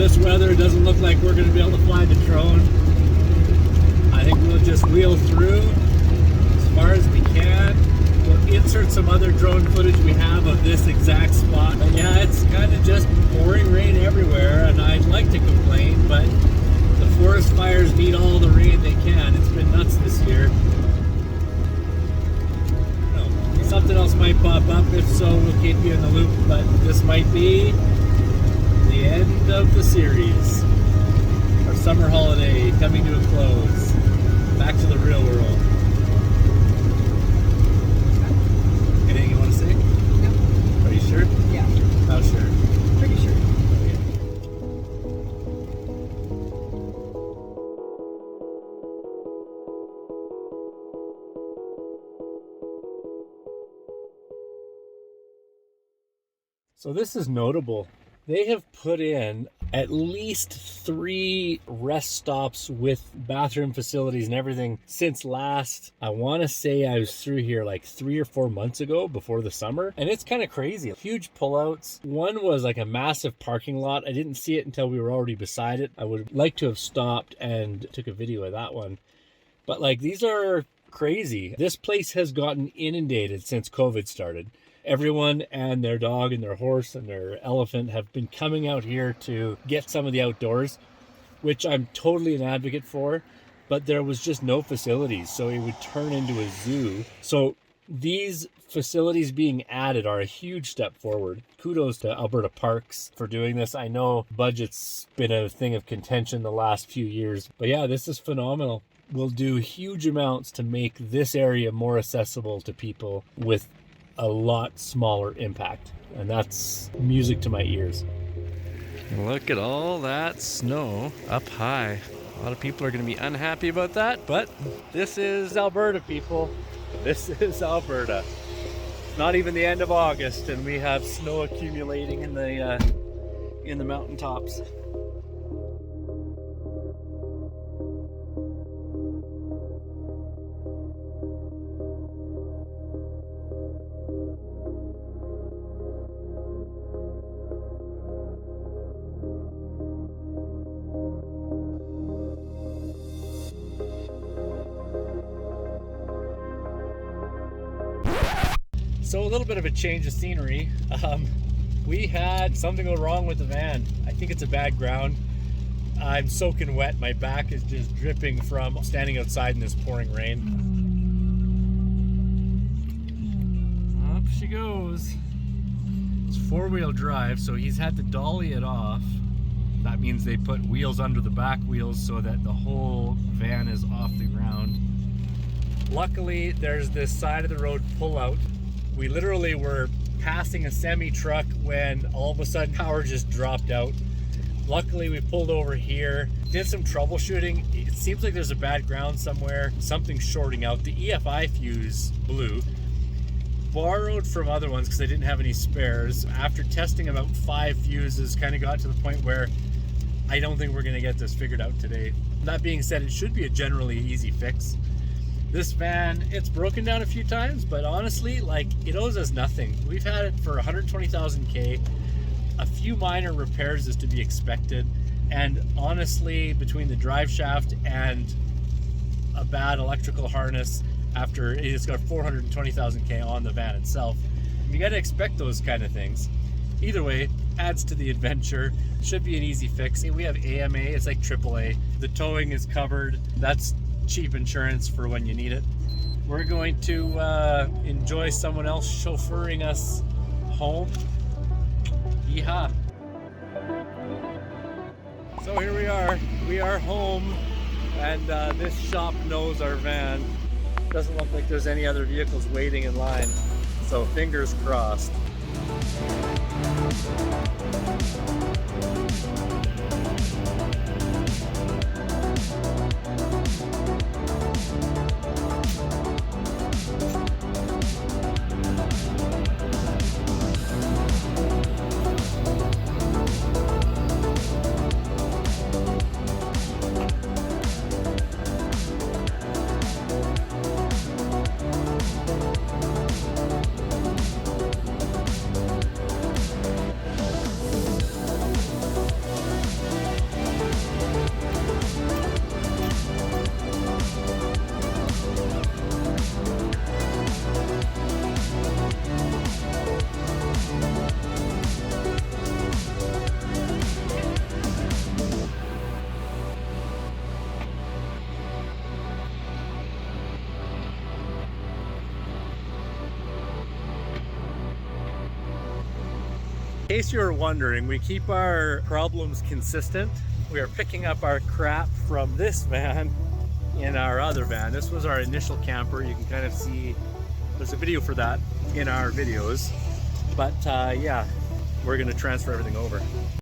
this weather, it doesn't look like we're going to be able to fly the drone. I think we'll just wheel through as far as we can. We'll insert some other drone footage we have of this exact spot. And yeah, it's kind of just pouring rain everywhere, and I'd like to complain, but the forest fires need all the rain they can. It's been nuts this year. Something else might pop up. If so, we'll keep you in the loop, but this might be the end of the series. Our summer holiday coming to a close. Back to the real world. Anything you want to say? No. Are you sure? Yeah. How sure? Pretty sure. So this is notable. They have put in at least 3 rest stops with bathroom facilities and everything since last, I want to say I was through here like 3 or 4 months ago before the summer. And it's kind of crazy. Huge pullouts. One was like a massive parking lot. I didn't see it until we were already beside it. I would like to have stopped and took a video of that one. But like, these are crazy. This place has gotten inundated since COVID started. Everyone and their dog and their horse and their elephant have been coming out here to get some of the outdoors, which I'm totally an advocate for, but there was just no facilities, so it would turn into a zoo. So these facilities being added are a huge step forward. Kudos to Alberta Parks for doing this. I know budget's been a thing of contention the last few years, but yeah, this is phenomenal. We'll do huge amounts to make this area more accessible to people with a lot smaller impact, and that's music to my ears. Look at all that snow up high. A lot of people are going to be unhappy about that, but This is Alberta, people. This is Alberta. It's not even the end of August, and we have snow accumulating in the mountaintops. So a little bit of a change of scenery. We had something go wrong with the van. I think it's a bad ground. I'm soaking wet. My back is just dripping from standing outside in this pouring rain. Up she goes. It's 4-wheel drive, so he's had to dolly it off. That means they put wheels under the back wheels so that the whole van is off the ground. Luckily, there's this side of the road pullout. We literally were passing a semi truck when all of a sudden power just dropped out. Luckily, we pulled over here, did some troubleshooting. It seems like there's a bad ground somewhere, something's shorting out. The EFI fuse blew. Borrowed from other ones because I didn't have any spares. After testing about 5 fuses, kind of got to the point where I don't think we're going to get this figured out today. That being said, it should be a generally easy fix. This van, it's broken down a few times, but honestly, like, it owes us nothing. We've had it for 120,000 K. A few minor repairs is to be expected, and honestly, between the drive shaft and a bad electrical harness, after it's got 420,000 K on the van itself, you got to expect those kind of things. Either way, adds to the adventure. Should be an easy fix. We have AMA, it's like AAA. The towing is covered. That's cheap insurance for when you need it. We're going to enjoy someone else chauffeuring us home. Yeehaw. So here we are home, and this shop knows our van. Doesn't look like there's any other vehicles waiting in line, so fingers crossed. case you were wondering, we keep our problems consistent. We are picking up our crap from this van in our other van. This was our initial camper. You can kind of see, there's a video for that in our videos. But yeah, we're gonna transfer everything over.